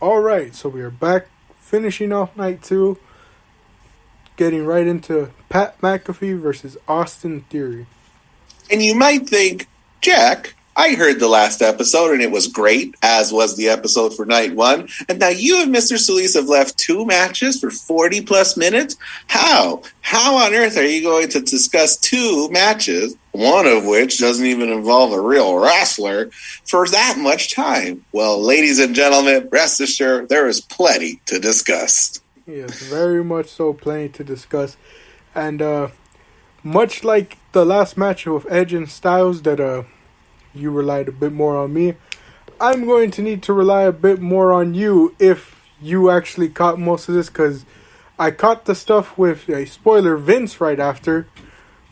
Alright, so we are back, finishing off night 2, getting right into Pat McAfee versus Austin Theory. And you might think, Jack, I heard the last episode and it was great, as was the episode for night 1. And now you and Mr. Solis have left 2 matches for 40 plus minutes? How? How on earth are you going to discuss 2 matches, one of which doesn't even involve a real wrestler, for that much time? Well, ladies and gentlemen, rest assured, there is plenty to discuss. Yes, very much so, plenty to discuss. And much like the last match with Edge and Styles that you relied a bit more on me, I'm going to need to rely a bit more on you if you actually caught most of this, because I caught the stuff with a spoiler Vince right after,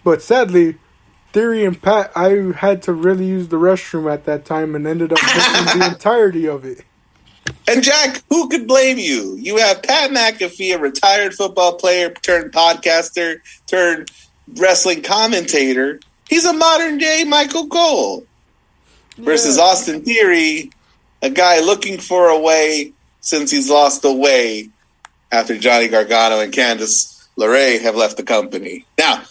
but sadly Theory and Pat, I had to really use the restroom at that time and ended up missing the entirety of it. And Jack, who could blame you? You have Pat McAfee, a retired football player turned podcaster turned wrestling commentator. He's a modern day Michael Cole. Versus Austin Theory, a guy looking for a way since he's lost the way after Johnny Gargano and Candice LeRae have left the company. Now,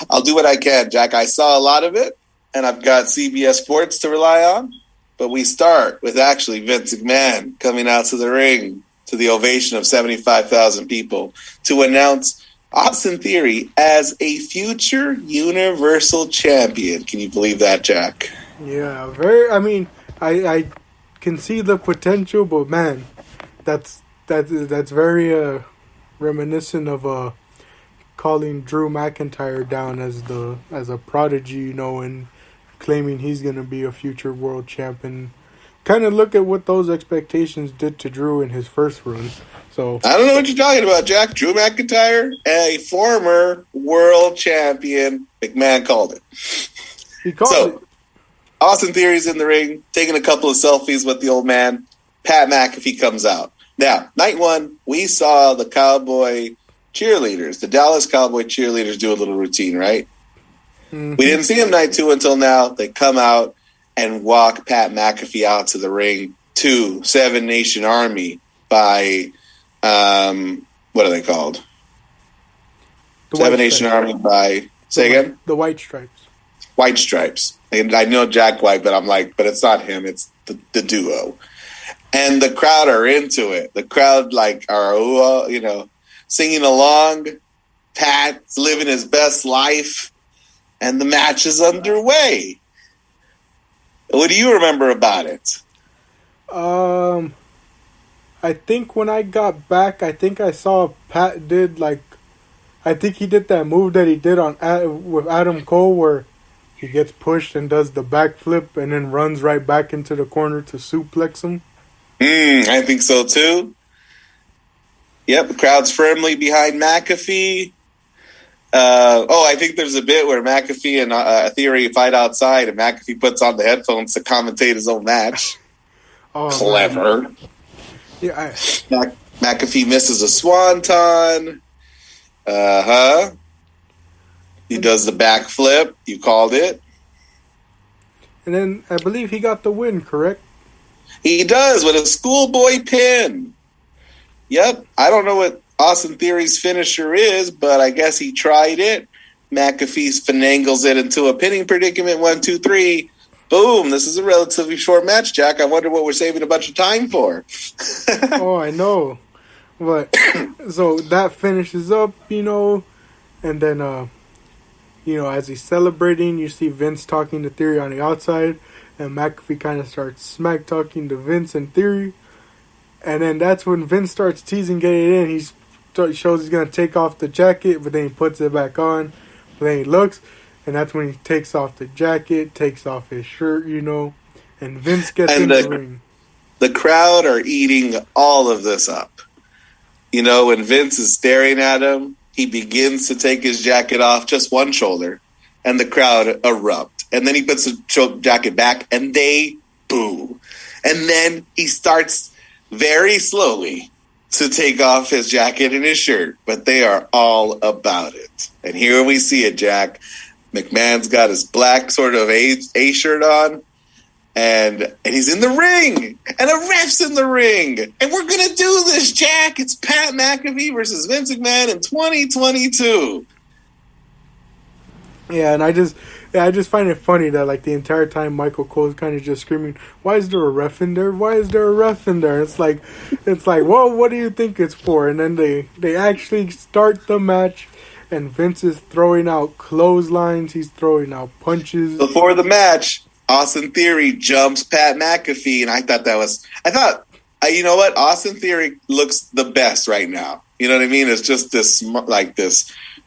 I'll do what I can, Jack. I saw a lot of it, and I've got CBS Sports to rely on. But we start with actually Vince McMahon coming out to the ring to the ovation of 75,000 people to announce Austin Theory as a future Universal Champion. Can you believe that, Jack? Yeah, I can see the potential, but man, that's very reminiscent of calling Drew McIntyre down as a prodigy, and claiming he's gonna be a future world champion. Kind of look at what those expectations did to Drew in his first run. So I don't know what you're talking about, Jack. Drew McIntyre, a former world champion, McMahon called it. He called it. Austin Theory's in the ring, taking a couple of selfies with the old man. Pat McAfee comes out. Now, night 1, we saw the Cowboy cheerleaders, the Dallas Cowboy cheerleaders, do a little routine, right? Mm-hmm. We didn't see them night 2 until now. They come out and walk Pat McAfee out to the ring to Seven Nation Army by, what are they called? Seven Nation Army by, say again? The White Stripes. White Stripes. And I know Jack White, but I'm like, but it's not him. It's the duo. And the crowd are into it. The crowd are, singing along. Pat's living his best life. And the match is underway. What do you remember about it? I think when I got back, I think I saw Pat did I think he did that move that he did with Adam Cole where he gets pushed and does the backflip and then runs right back into the corner to suplex him. I think so too. Yep, the crowd's firmly behind McAfee. I think there's a bit where McAfee and Theory fight outside and McAfee puts on the headphones to commentate his own match. Oh, clever. Man. Yeah, McAfee misses a swanton. He does the backflip. You called it. And then I believe he got the win, correct? He does with a schoolboy pin. Yep. I don't know what Austin Theory's finisher is, but I guess he tried it. McAfee finagles it into a pinning predicament. 1, 2, 3. Boom. This is a relatively short match, Jack. I wonder what we're saving a bunch of time for. Oh, I know. But so that finishes up, and then as he's celebrating, you see Vince talking to Theory on the outside, and McAfee kind of starts smack talking to Vince and Theory, and then that's when Vince starts teasing getting in. He shows he's gonna take off the jacket, but then he puts it back on. But then he looks, and that's when he takes off the jacket, takes off his shirt, and Vince gets in the ring. The crowd are eating all of this up. When Vince is staring at him, he begins to take his jacket off, just one shoulder, and the crowd erupt. And then he puts the jacket back, and they boo. And then he starts very slowly to take off his jacket and his shirt, but they are all about it. And here we see it, Jack. McMahon's got his black sort of A shirt on. And he's in the ring, and a ref's in the ring, and we're gonna do this, Jack. It's Pat McAfee versus Vince McMahon in 2022. Yeah, and I just find it funny that like the entire time Michael Cole's kind of just screaming, "Why is there a ref in there? Why is there a ref in there?" It's like, well, what do you think it's for? And then they actually start the match, and Vince is throwing out clotheslines. He's throwing out punches before the match. Austin Theory jumps Pat McAfee, and I thought, you know what? Austin Theory looks the best right now. You know what I mean? It's just this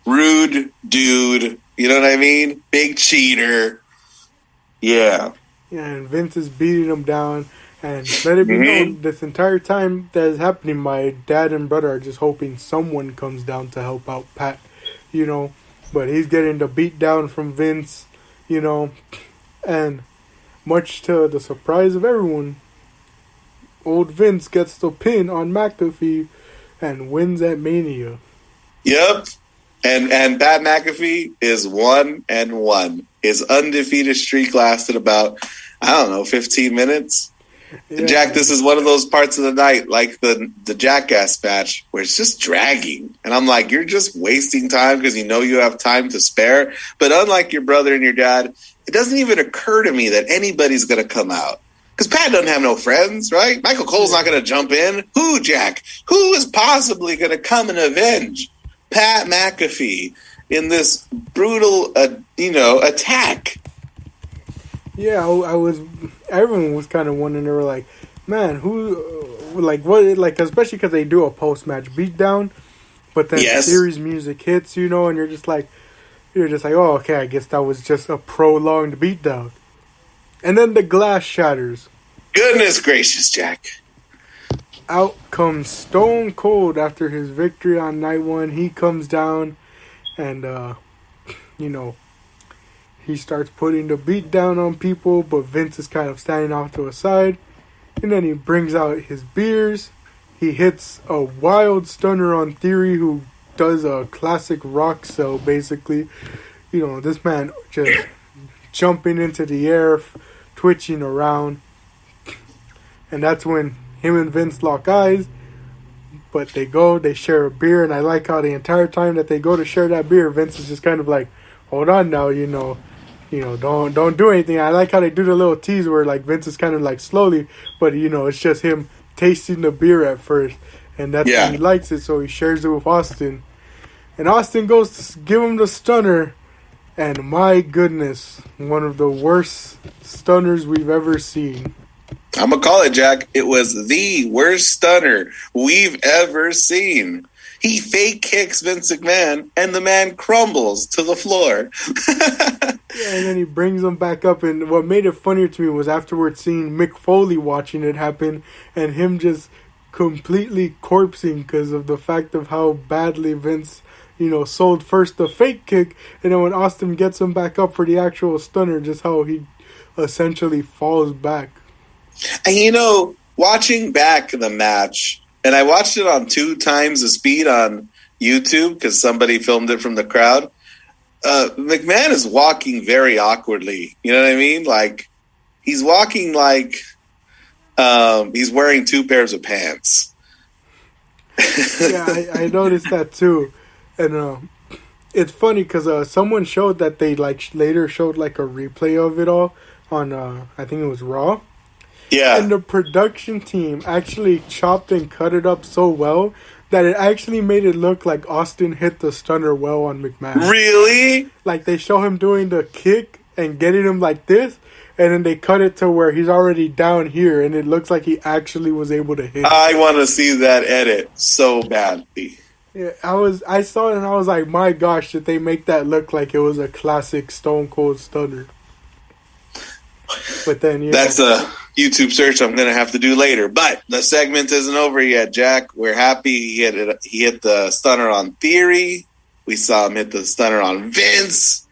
rude dude. You know what I mean? Big cheater. Yeah. Yeah, and Vince is beating him down. And let it be known, this entire time that is happening, my dad and brother are just hoping someone comes down to help out Pat, you know. But he's getting the beat down from Vince, you know. And much to the surprise of everyone, old Vince gets the pin on McAfee and wins at Mania. Yep. And Pat McAfee is 1-1. His undefeated streak lasted about, 15 minutes. Yeah. Jack, this is one of those parts of the night, like the Jackass match, where it's just dragging. And I'm like, you're just wasting time because you know you have time to spare. But unlike your brother and your dad, it doesn't even occur to me that anybody's going to come out. Because Pat doesn't have no friends, right? Michael Cole's not going to jump in. Who, Jack? Who is possibly going to come and avenge Pat McAfee in this brutal, attack? Yeah, everyone was kind of wondering. They were like, man, especially because they do a post-match beatdown, but then the series music hits, and you're just like, oh, okay, I guess that was just a prolonged beatdown. And then the glass shatters. Goodness gracious, Jack. Out comes Stone Cold after his victory on night one. He comes down and, he starts putting the beat down on people, but Vince is kind of standing off to a side. And then he brings out his beers. He hits a wild stunner on Theory, who does a classic rock sell, basically. This man just jumping into the air, twitching around. And that's when him and Vince lock eyes. But they share a beer, and I like how the entire time that they go to share that beer, Vince is just kind of like, hold on now, don't do anything. I like how they do the little tease where like Vince is kind of like slowly, but it's just him tasting the beer at first, and that's when he likes it, so he shares it with Austin. And Austin goes to give him the stunner, and my goodness, one of the worst stunners we've ever seen. I'm going to call it, Jack. It was the worst stunner we've ever seen. He fake kicks Vince McMahon, and the man crumbles to the floor. Yeah, and then he brings him back up, and what made it funnier to me was afterwards seeing Mick Foley watching it happen, and him just completely corpsing because of the fact of how badly Vince, sold first the fake kick, and then when Austin gets him back up for the actual stunner, just how he essentially falls back. And watching back the match, and I watched it on 2 times the speed on YouTube because somebody filmed it from the crowd. McMahon is walking very awkwardly. You know what I mean? Like, he's walking like he's wearing 2 pairs of pants. Yeah, I noticed that too. And it's funny because someone showed that they later showed a replay of it all on, I think it was Raw. Yeah. And the production team actually chopped and cut it up so well that it actually made it look like Austin hit the stunner well on McMahon. Really? Like, they show him doing the kick and getting him like this, and then they cut it to where he's already down here, and it looks like he actually was able to hit. I want to see that edit so badly. Yeah, I saw it and I was like, my gosh, did they make that look like it was a classic Stone Cold stunner? But then, that's a YouTube search I'm going to have to do later. But the segment isn't over yet, Jack. We're happy he hit the stunner on Theory. We saw him hit the stunner on Vince.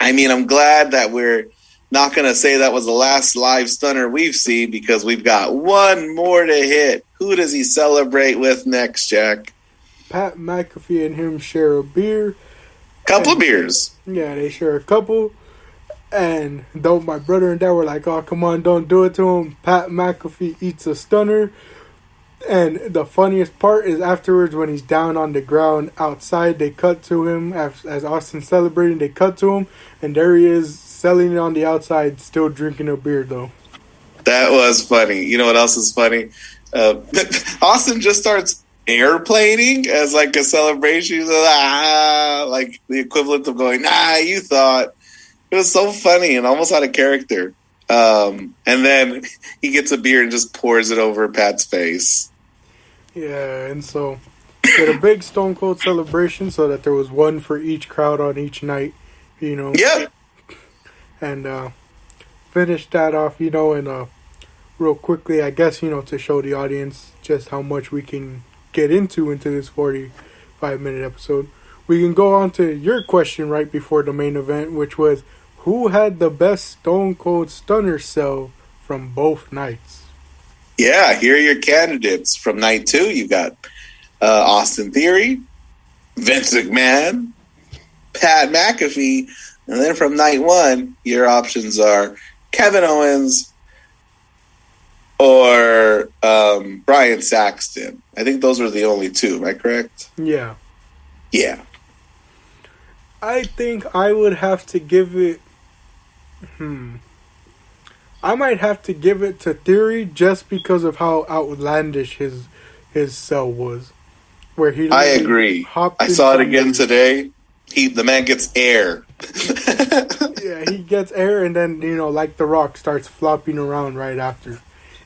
I mean, I'm glad that we're not going to say that was the last live stunner we've seen because we've got one more to hit. Who does he celebrate with next, Jack? Pat McAfee and him share a beer. Couple of beers. Yeah, they share a couple. And though my brother and dad were like, "Oh, come on, don't do it to him," Pat McAfee eats a stunner. And the funniest part is afterwards when he's down on the ground outside, they cut to him as Austin's celebrating. They cut to him, and there he is selling it on the outside, still drinking a beer though. That was funny. You know what else is funny? Austin just starts airplaning as like a celebration. He's like the equivalent of going, "Nah, you thought." It was so funny and almost out of character. And then he gets a beer and just pours it over Pat's face. Yeah, and so we had a big Stone Cold celebration so that there was one for each crowd on each night, you know. Yep. And finished that off, you know, and real quickly, I guess, you know, to show the audience just how much we can get into this 45-minute episode. We can go on to your question right before the main event, which was, who had the best Stone Cold Stunner sell from both nights? Yeah, here are your candidates. From night 2, you got Austin Theory, Vince McMahon, Pat McAfee, and then from night 1, your options are Kevin Owens or Brian Saxton. I think those were the only 2. Am I correct? Yeah. Yeah. I think I would have to give it... I might have to give it to Theory just because of how outlandish his sell was. Where he I agree. I saw it again today. The man gets air. Yeah, he gets air and then, you know, like The Rock starts flopping around right after.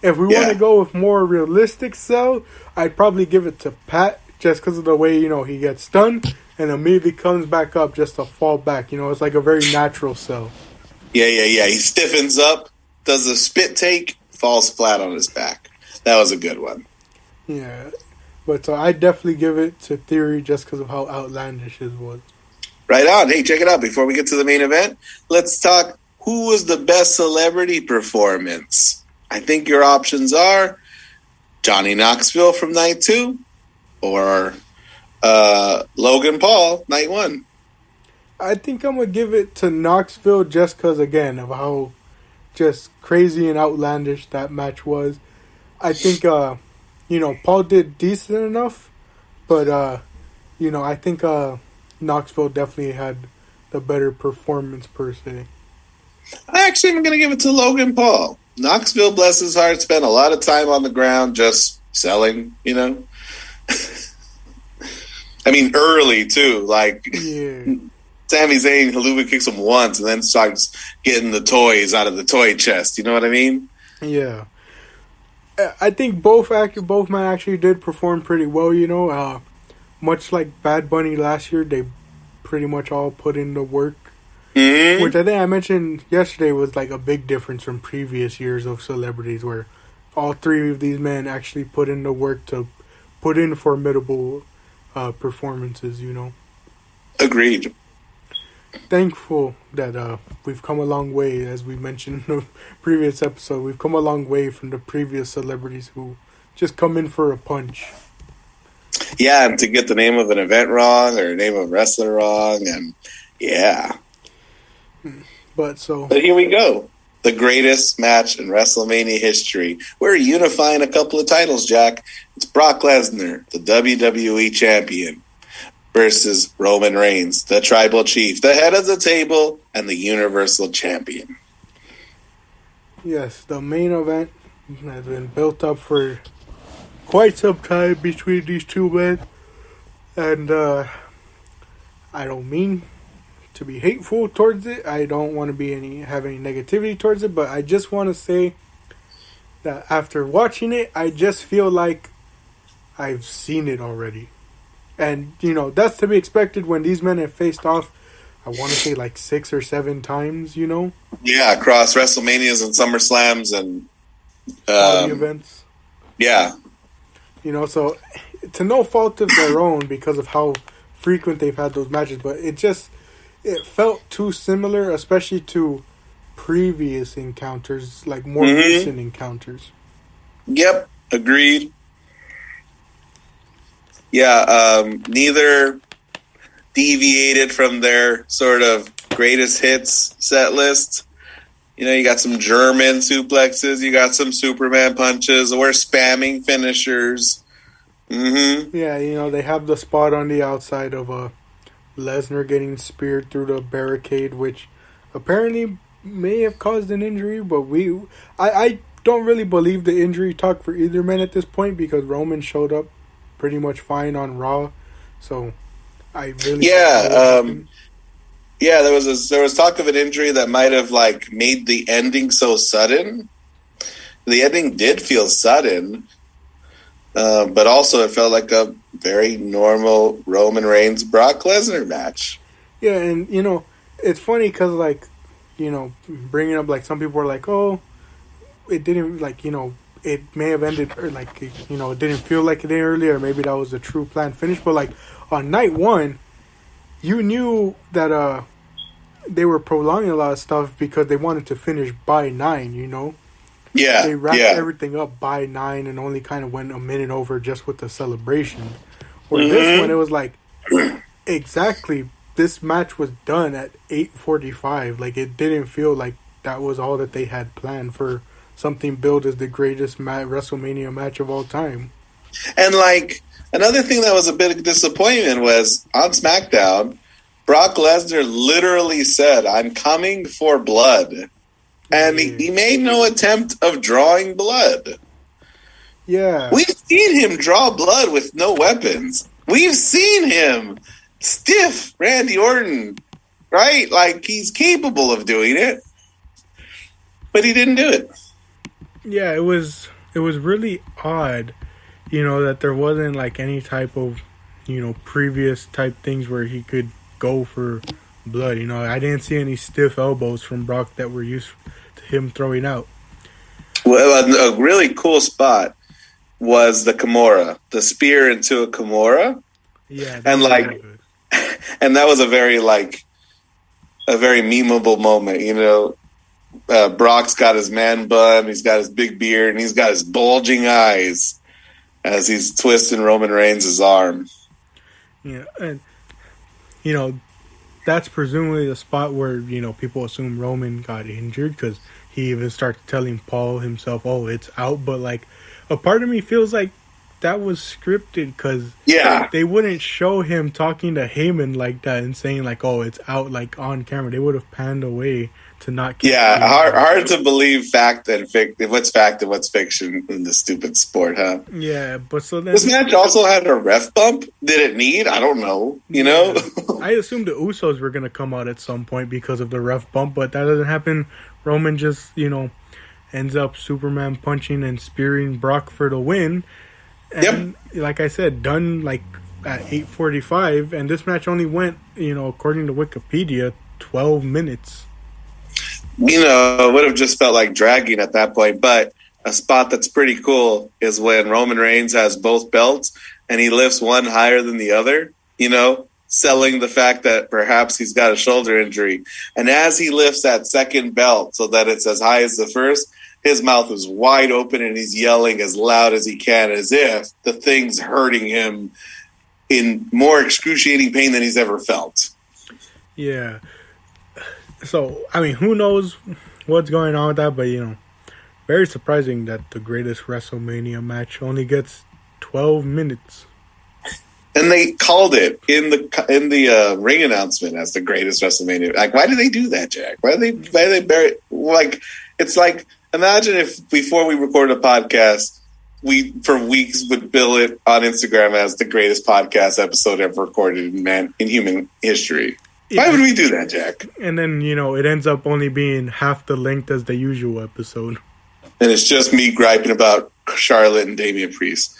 If we want to go with more realistic sell, I'd probably give it to Pat just because of the way, you know, he gets stunned and immediately comes back up just to fall back. You know, it's like a very natural sell. Yeah. He stiffens up, does a spit take, falls flat on his back. That was a good one. Yeah. But I definitely give it to Theory just because of how outlandish his was. Right on. Hey, check it out. Before we get to the main event, let's talk who was the best celebrity performance. I think your options are Johnny Knoxville from night 2 or Logan Paul, night 1. I think I'm going to give it to Knoxville just because, again, of how just crazy and outlandish that match was. I think, you know, Paul did decent enough, but, you know, I think Knoxville definitely had the better performance per se. I actually am going to give it to Logan Paul. Knoxville, bless his heart, spent a lot of time on the ground just selling, you know. I mean, early, too. Like, Sami Zayn Haluva kicks him once and then starts getting the toys out of the toy chest. You know what I mean? Yeah. I think both men actually did perform pretty well, you know. Much like Bad Bunny last year, they pretty much all put in the work. Mm-hmm. Which I think I mentioned yesterday was like a big difference from previous years of celebrities where all 3 of these men actually put in the work to put in formidable performances, you know. Agreed. Thankful that we've come a long way, as we mentioned in the previous episode. We've come a long way from the previous celebrities who just come in for a punch. Yeah, and to get the name of an event wrong or name of a wrestler wrong, and yeah. But here we go. The greatest match in WrestleMania history. We're unifying a couple of titles, Jack. It's Brock Lesnar, the WWE champion, versus Roman Reigns, the tribal chief, the head of the table, and the universal champion. Yes, the main event has been built up for quite some time between these 2 men. And I don't mean to be hateful towards it. I don't want to have any negativity towards it, but I just want to say that after watching it, I just feel like I've seen it already. And, you know, that's to be expected when these men have faced off, I want to say like 6 or 7 times, you know? Yeah, across WrestleManias and SummerSlams and all the events. Yeah. You know, so to no fault of their own because of how frequent they've had those matches, but it felt too similar, especially to previous encounters, like more recent encounters. Yep, agreed. Yeah, neither deviated from their sort of greatest hits set list. You know, you got some German suplexes, you got some Superman punches, we're spamming finishers. Mm-hmm. Yeah, you know, they have the spot on the outside of Lesnar getting speared through the barricade, which apparently may have caused an injury, but I don't really believe the injury talk for either man at this point because Roman showed up pretty much fine on Raw, so I really yeah, there was talk of an injury that might have like made the ending so sudden. The ending did feel sudden, but also it felt like a very normal Roman Reigns Brock Lesnar match. Yeah, and you know it's funny because like you know bringing up like some people are like, oh, it didn't like you know it may have ended or like you know it didn't feel like it did earlier. Maybe that was a true planned finish, but like on night one, you knew that they were prolonging a lot of stuff because they wanted to finish by 9, you know? Yeah. They wrapped everything up by 9 and only kind of went a minute over just with the celebration. Where this one, it was like, exactly, this match was done at 8:45. Like, it didn't feel like that was all that they had planned for something billed as the greatest WrestleMania match of all time. And, like, another thing that was a bit of disappointment was on SmackDown, Brock Lesnar literally said, "I'm coming for blood." And he made no attempt of drawing blood. Yeah. We've seen him draw blood with no weapons. We've seen him stiff Randy Orton, right? Like, he's capable of doing it. But he didn't do it. Yeah, it was really odd, you know, that there wasn't like any type of, you know, previous type things where he could go for blood. You know, I didn't see any stiff elbows from Brock that were used to him throwing out. Well, a really cool spot was the Kimura, the spear into a Kimura. Yeah, and like, and that was a very memeable moment. You know, Brock's got his man bun, he's got his big beard, and he's got his bulging eyes as he's twisting Roman Reigns' arm. Yeah, and you know, that's presumably the spot where, you know, people assume Roman got injured because he even started telling Paul himself, oh, it's out. But, like, a part of me feels like that was scripted because they wouldn't show him talking to Heyman like that and saying, like, oh, it's out, like, on camera. They would have panned away to not keep hard to believe fact and fiction. What's fact and what's fiction in this stupid sport, huh? Yeah, but so then this match also had a ref bump. Did it need? I don't know. You know, I assumed the Usos were gonna come out at some point because of the ref bump, but that doesn't happen. Roman just, you know, ends up Superman punching and spearing Brock for the win. And like I said, done like at 8:45, and this match only went, you know, according to Wikipedia, 12 minutes. You know, it would have just felt like dragging at that point. But a spot that's pretty cool is when Roman Reigns has both belts and he lifts one higher than the other, you know, selling the fact that perhaps he's got a shoulder injury. And as he lifts that second belt so that it's as high as the first, his mouth is wide open and he's yelling as loud as he can as if the thing's hurting him in more excruciating pain than he's ever felt. Yeah. So, I mean, who knows what's going on with that, but, you know, very surprising that the greatest WrestleMania match only gets 12 minutes. And they called it in the ring announcement as the greatest WrestleMania. Like, why do they do that, Jack? Why do they bury it? Like, it's like, imagine if before we recorded a podcast, we for weeks would bill it on Instagram as the greatest podcast episode ever recorded in human history. Why would we do that, Jack? And then, you know, it ends up only being half the length as the usual episode. And it's just me griping about Charlotte and Damian Priest.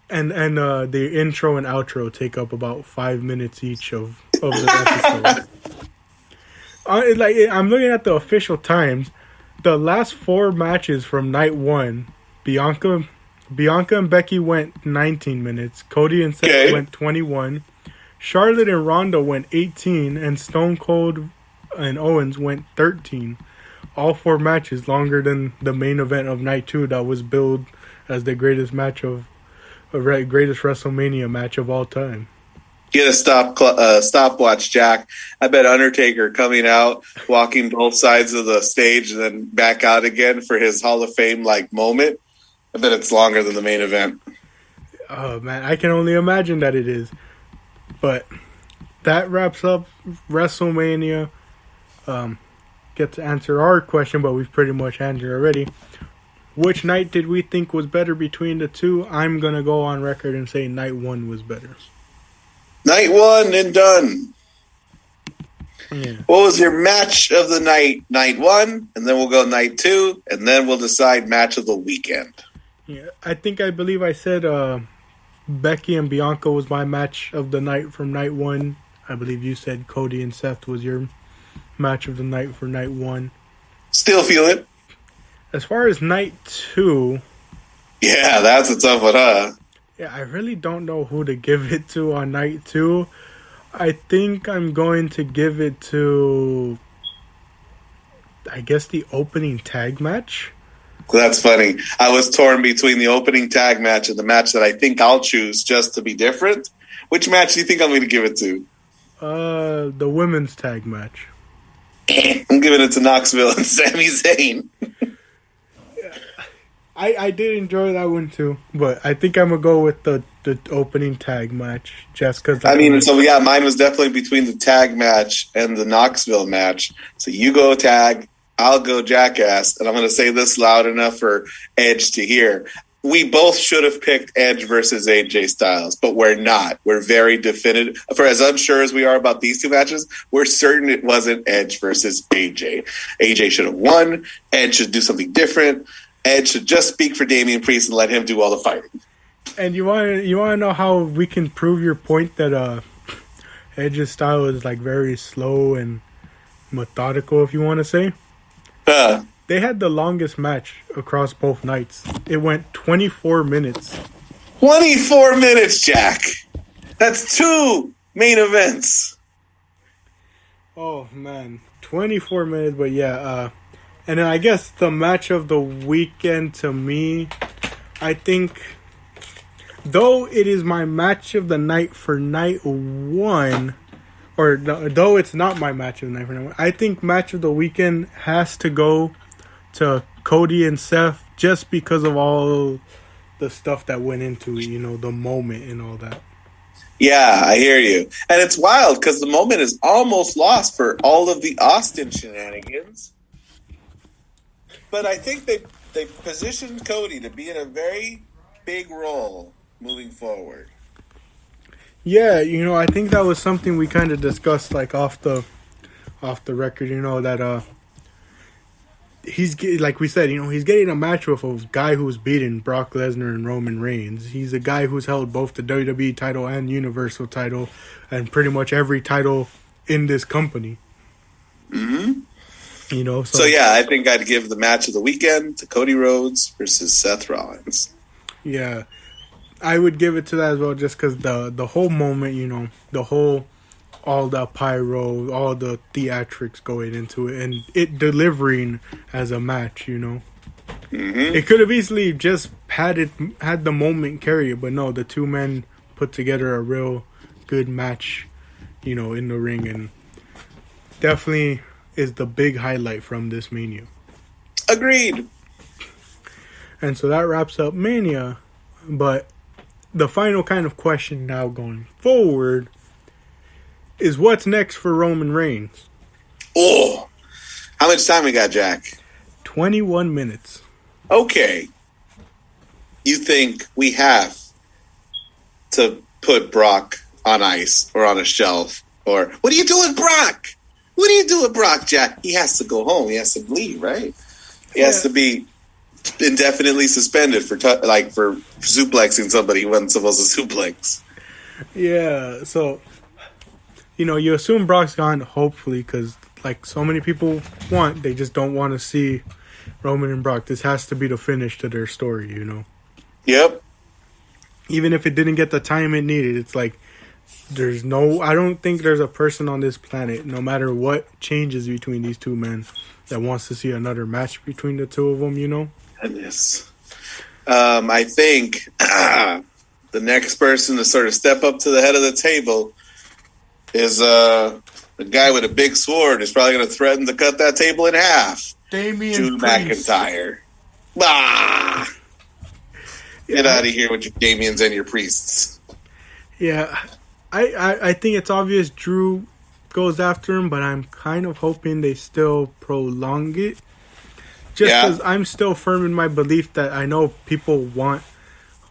and the intro and outro take up about 5 minutes each of the episode. Like, I'm looking at the official times. The last 4 matches from night 1, Bianca and Becky went 19 minutes. Cody and Seth went 21. Charlotte and Ronda went 18, and Stone Cold and Owens went 13. All 4 matches longer than the main event of night 2 that was billed as the greatest WrestleMania match of all time. Get a stopwatch, Jack. I bet Undertaker coming out, walking both sides of the stage, and then back out again for his Hall of Fame moment. I bet it's longer than the main event. Oh man, I can only imagine that it is. But that wraps up WrestleMania. Get to answer our question, but we've pretty much answered already. Which night did we think was better between the two? I'm gonna go on record and say night one was better. Night one and done. Yeah. What was your match of the night? Night one, and then we'll go night two, and then we'll decide match of the weekend. Yeah, I believe I said Becky and Bianca was my match of the night from night one. I believe you said Cody and Seth was your match of the night for night one. Still feel it. As far as night two... Yeah, that's a tough one, huh? Yeah, I really don't know who to give it to on night two. I think I'm going to give it to, I guess, the opening tag match. That's funny. I was torn between the opening tag match and the match that I think I'll choose just to be different. Which match do you think I'm going to give it to? The women's tag match. I'm giving it to Knoxville and Sami Zayn. I did enjoy that one too, but I think I'm going to go with the opening tag match just because... mine was definitely between the tag match and the Knoxville match. So you go tag, I'll go jackass, and I'm going to say this loud enough for Edge to hear. We both should have picked Edge versus AJ Styles, but we're not. We're very definitive. For as unsure as we are about these two matches, we're certain it wasn't Edge versus AJ. AJ should have won. Edge should do something different. Edge should just speak for Damian Priest and let him do all the fighting. And you want to know how we can prove your point that Edge's style is very slow and methodical, if you want to say? They had the longest match across both nights. It went 24 minutes. 24 minutes, Jack. That's 2 main events. Oh, man. 24 minutes, but yeah. And then I guess the match of the weekend to me, I think, though it is my match of the night for night one, or though it's not my match of the night for night one, I think match of the weekend has to go to Cody and Seth just because of all the stuff that went into it, the moment and all that. Yeah, I hear you. And it's wild because the moment is almost lost for all of the Austin shenanigans. But I think they positioned Cody to be in a very big role moving forward. Yeah, I think that was something we kind of discussed off the record, that he's, like we said, he's getting a match with a guy who's beaten Brock Lesnar and Roman Reigns. He's a guy who's held both the WWE title and Universal title and pretty much every title in this company. Mm-hmm. So yeah, I think I'd give the match of the weekend to Cody Rhodes versus Seth Rollins. Yeah, I would give it to that as well, just because the whole moment, all the pyro, all the theatrics going into it, and it delivering as a match, Mm-hmm. It could have easily just had the moment carry it, but no, the two men put together a real good match, in the ring, and definitely is the big highlight from this Mania. Agreed. And so that wraps up Mania, but the final kind of question now going forward is what's next for Roman Reigns? Oh, how much time we got, Jack? 21 minutes. Okay. You think we have to put Brock on ice or on a shelf? Or, what are you doing, Brock? What do you do with Brock, Jack? He has to go home. He has to leave, right? He has to be indefinitely suspended for suplexing somebody he wasn't supposed to suplex. Yeah, so, you assume Brock's gone, hopefully, because, so many people want, they just don't want to see Roman and Brock. This has to be the finish to their story, Yep. Even if it didn't get the time it needed, it's I don't think there's a person on this planet, no matter what changes between these two men, that wants to see another match between the two of them, Goodness. I think the next person to sort of step up to the head of the table is the guy with a big sword who's probably going to threaten to cut that table in half. Drew McIntyre. Bah! Get out of here with your Damians and your priests. Yeah, I think it's obvious Drew goes after him, but I'm kind of hoping they still prolong it. Just because I'm still firm in my belief that I know people want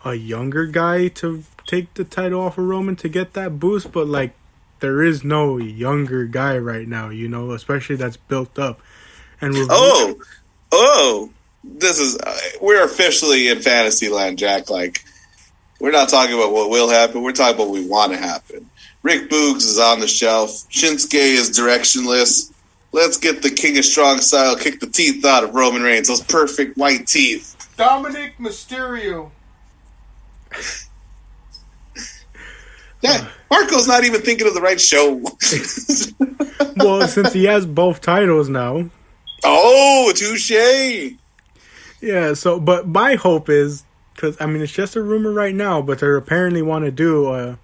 a younger guy to take the title off of Roman to get that boost, but like there is no younger guy right now, especially that's built up. And we're officially in fantasy land, Jack. Like, we're not talking about what will happen. We're talking about what we want to happen. Rick Boogs is on the shelf. Shinsuke is directionless. Let's get the King of Strong style, kick the teeth out of Roman Reigns. Those perfect white teeth. Dominic Mysterio. Yeah, Marco's not even thinking of the right show. Well, since he has both titles now. Oh, touche. Yeah, but my hope is, because, it's just a rumor right now, but they apparently want to do a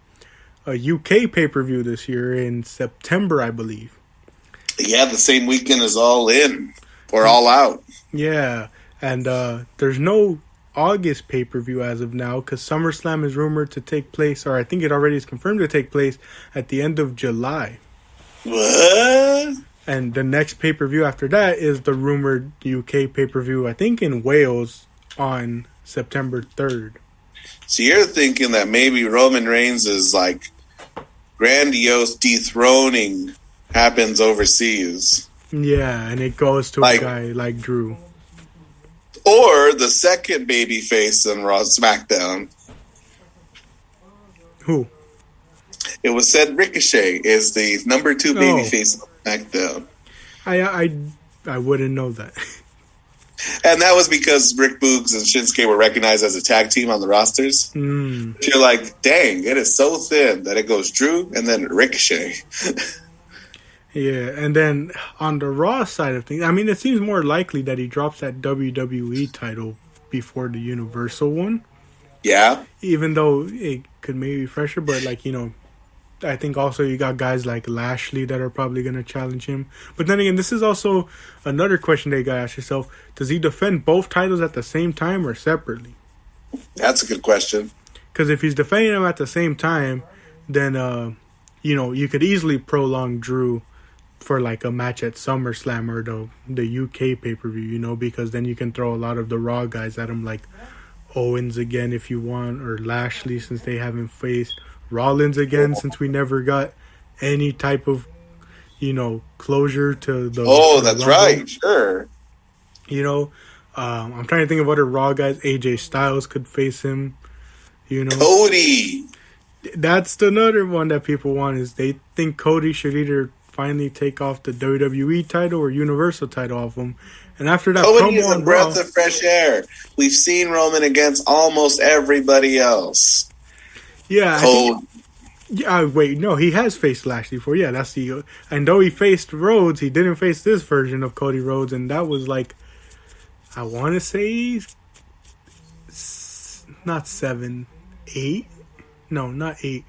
UK pay-per-view this year in September, I believe. Yeah, the same weekend as All In or All Out. Yeah, and there's no August pay-per-view as of now because SummerSlam is rumored to take place, or I think it already is confirmed to take place at the end of July. What? And the next pay-per-view after that is the rumored UK pay-per-view, I think in Wales on September 3rd. So you're thinking that maybe Roman Reigns is like grandiose dethroning happens overseas. Yeah, and it goes to a guy like Drew. Or the second babyface on Raw SmackDown. Who? It was said Ricochet is the number 2 babyface on SmackDown. I wouldn't know that. And that was because Rick Boogs and Shinsuke were recognized as a tag team on the rosters. You're like, dang, it is so thin that it goes Drew and then Ricochet. Yeah, and then on the Raw side of things, it seems more likely that he drops that WWE title before the Universal one. Yeah. Even though it could maybe be fresher, but I think also you got guys like Lashley that are probably going to challenge him. But then again, this is also another question that you got to ask yourself. Does he defend both titles at the same time or separately? That's a good question. Because if he's defending them at the same time, then, you could easily prolong Drew for like a match at SummerSlam or the UK pay-per-view, because then you can throw a lot of the Raw guys at him, like Owens again if you want, or Lashley since they haven't faced, Rollins again since we never got any type of, closure to the... Oh, that's right, sure. I'm trying to think of other Raw guys. AJ Styles could face him, Cody! That's another one that people want, is they think Cody should either finally take off the WWE title or Universal title off him. And after that, Cody is a breath of fresh air. We've seen Roman against almost everybody else. Yeah. Wait, no, he has faced Lashley before. Yeah, that's the... And though he faced Rhodes, he didn't face this version of Cody Rhodes, and that was like, I want to say, not 7, 8? No, not 8.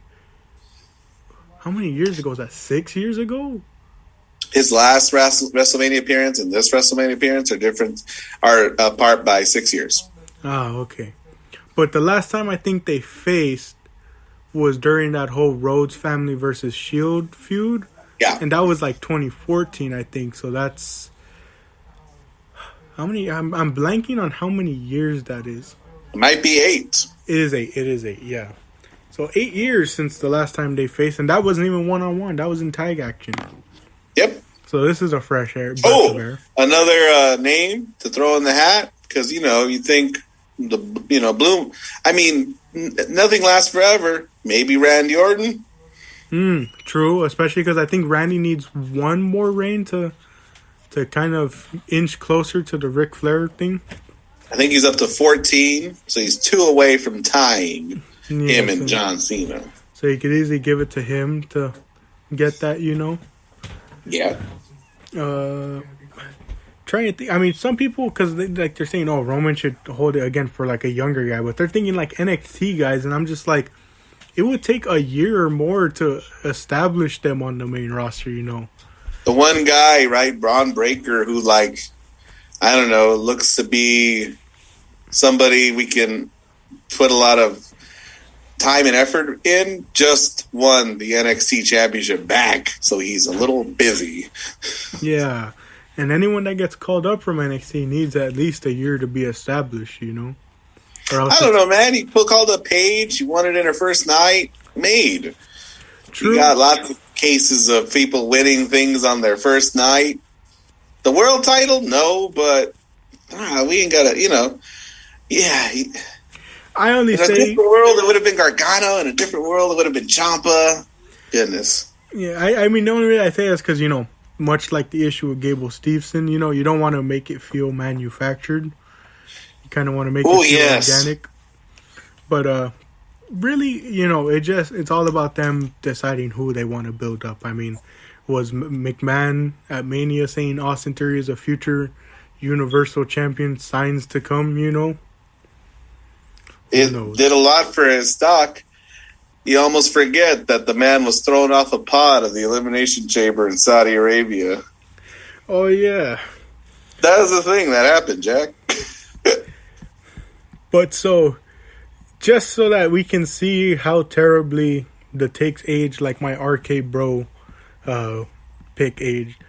How many years ago was that? 6 years ago? His last WrestleMania appearance and this WrestleMania appearance are apart by 6 years. Oh, okay. But the last time I think they faced was during that whole Rhodes family versus Shield feud. Yeah. And that was like 2014, I think. So that's... How many... I'm blanking on how many years that is. It might be 8. It is 8, yeah. So 8 years since the last time they faced, and that wasn't even one-on-one. That was in tag action. Yep. So this is a fresh air. Another name to throw in the hat, because you think Bloom. Nothing lasts forever. Maybe Randy Orton. True, especially because I think Randy needs one more reign to kind of inch closer to the Ric Flair thing. I think he's up to 14, so he's 2 away from tying him and John Cena. So you could easily give it to him to get that, Yeah. Trying to think. Some people, because they're saying, Roman should hold it again for like a younger guy, but they're thinking like NXT guys, and I'm just like, it would take a year or more to establish them on the main roster, you know. The one guy, right, Braun Breaker, who, like, I don't know, looks to be somebody we can put a lot of time and effort in, just won the NXT Championship back, so he's a little busy. Yeah, and anyone that gets called up from NXT needs at least a year to be established, you know? Or else I don't know, man. You called up Paige, you won it in her first night, made. True. You got lots of cases of people winning things on their first night. The world title? No, but we ain't got to, you know. Yeah. I only in a different world, it would have been Gargano. In a different world, it would have been Ciampa. Goodness. Yeah, I mean, the only reason I say is because, you know, much like the issue with Gable Steveson, you know, you don't want to make it feel manufactured. You kind of want to make it feel organic. But really, you know, it's all about them deciding who they want to build up. I mean, was McMahon at Mania saying Austin Theory is a future Universal Champion, signs to come, you know? It did a lot for his stock. You almost forget that the man was thrown off a pod of the Elimination Chamber in Saudi Arabia. Oh, yeah. That was the thing that happened, Jack. But so, just so that we can see how terribly the takes age, like my RK Bro pick age,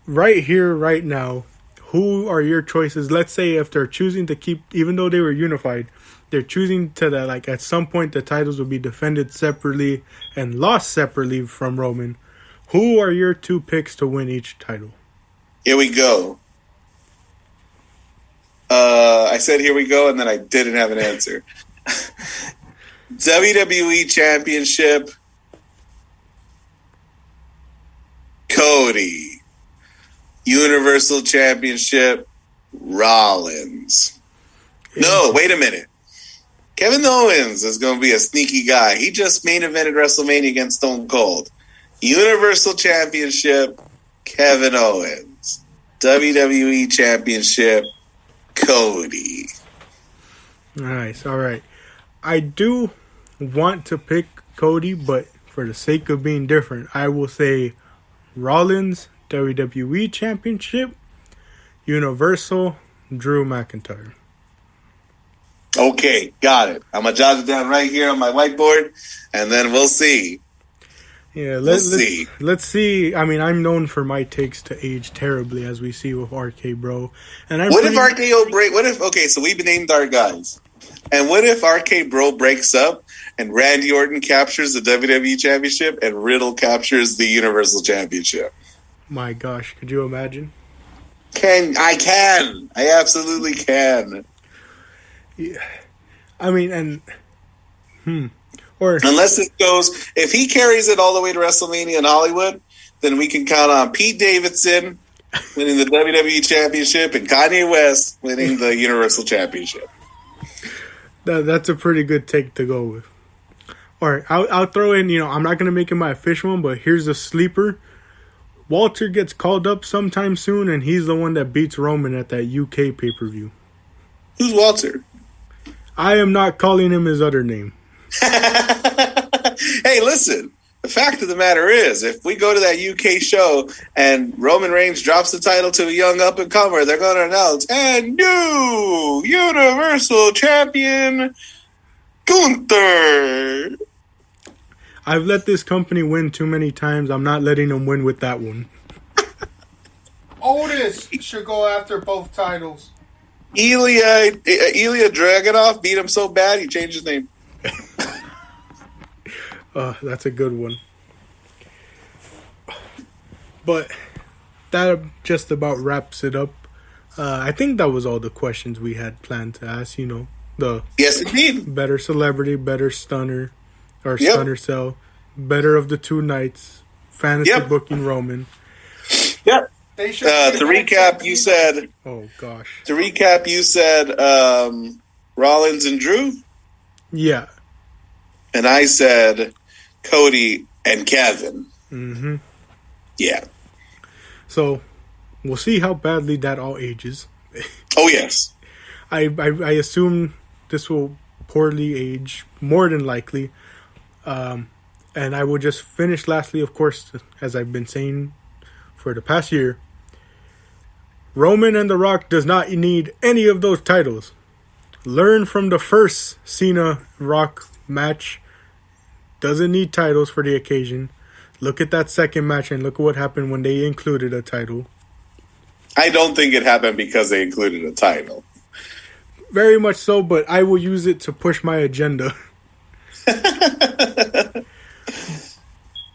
right here, right now, who are your choices? Let's say if they're choosing to keep, even though they were unified, they're choosing to that, like, at some point the titles will be defended separately and lost separately from Roman. Who are your two picks to win each title? Here we go. I said here we go, and then I didn't have an answer. WWE Championship, Cody. Universal Championship, Rollins. No, wait a minute. Kevin Owens is going to be a sneaky guy. He just main evented WrestleMania against Stone Cold. Universal Championship, Kevin Owens. WWE Championship, Cody. Nice. All right. I do want to pick Cody, but for the sake of being different, I will say Rollins, WWE Championship, Universal, Drew McIntyre. Okay, got it. I'm going to jot it down right here on my whiteboard, and then we'll see. Yeah, let's see. Let's see. I mean, I'm known for my takes to age terribly, as we see with RK Bro. And what if RKO break? What if? Okay, so we've named our guys, and what if RK Bro breaks up and Randy Orton captures the WWE Championship and Riddle captures the Universal Championship? My gosh, could you imagine? I absolutely can. Yeah, I mean, or unless it goes, if he carries it all the way to WrestleMania in Hollywood, then we can count on Pete Davidson winning the WWE Championship and Kanye West winning the Universal Championship. That's a pretty good take to go with. All right, I'll throw in, you know, I'm not going to make it my official one, but here's a sleeper. Walter gets called up sometime soon, and he's the one that beats Roman at that UK pay-per-view. Who's Walter? I am not calling him his other name. Hey, listen. The fact of the matter is, if we go to that UK show and Roman Reigns drops the title to a young up-and-comer, they're going to announce, and new Universal Champion, Gunther. I've let this company win too many times. I'm not letting them win with that one. Otis should go after both titles. Ilya Dragunov beat him so bad he changed his name. That's a good one. But that just about wraps it up. I think that was all the questions we had planned to ask. You know, yes, indeed. Better celebrity, better stunner, or stunner cell, better of the two nights, fantasy booking Roman. Yep. To recap, you said. Oh gosh. To recap, you said Rollins and Drew. Yeah. And I said Cody and Kevin. Mm-hmm. Yeah. So we'll see how badly that all ages. Oh yes. I assume this will poorly age, more than likely. And I will just finish lastly, of course, as I've been saying for the past year, Roman and The Rock does not need any of those titles. Learn from the first Cena-Rock match. Doesn't need titles for the occasion. Look at that second match and look at what happened when they included a title. I don't think it happened because they included a title. Very much so, but I will use it to push my agenda.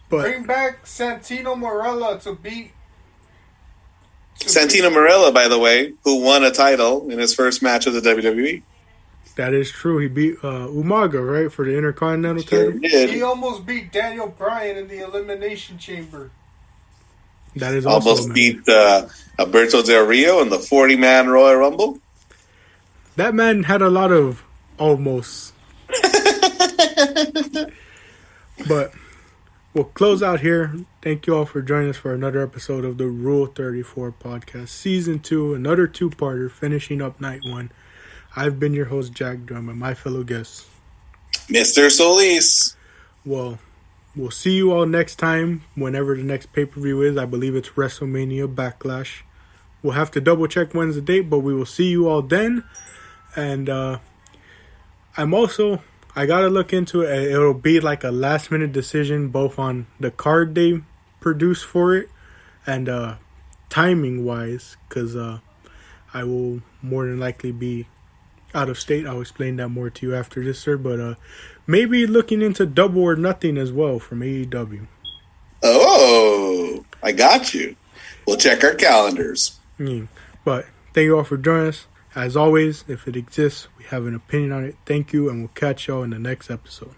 Bring back Santino Marella to beat... Santino Marella, by the way, who won a title in his first match of the WWE. That is true. He beat Umaga, right, for the Intercontinental title? He almost beat Daniel Bryan in the Elimination Chamber. That is also almost beat Alberto Del Rio in the 40-man Royal Rumble. That man had a lot of almost. But we'll close out here. Thank you all for joining us for another episode of the Rule 34 podcast, Season 2, another two-parter, finishing up Night 1. I've been your host, Jack Drummond, my fellow guests, Mr. Solis. Well, we'll see you all next time, whenever the next pay-per-view is. I believe it's WrestleMania Backlash. We'll have to double-check when's the date, but we will see you all then. And I gotta look into it. It'll be like a last-minute decision, both on the card they produce for it and timing-wise, because I will more than likely be out of state. I'll explain that more to you after this, sir. But maybe looking into Double or Nothing as well from AEW. Oh, I got you. We'll check our calendars. But thank you all for joining us. As always, if it exists, we have an opinion on it. Thank you, and we'll catch y'all in the next episode.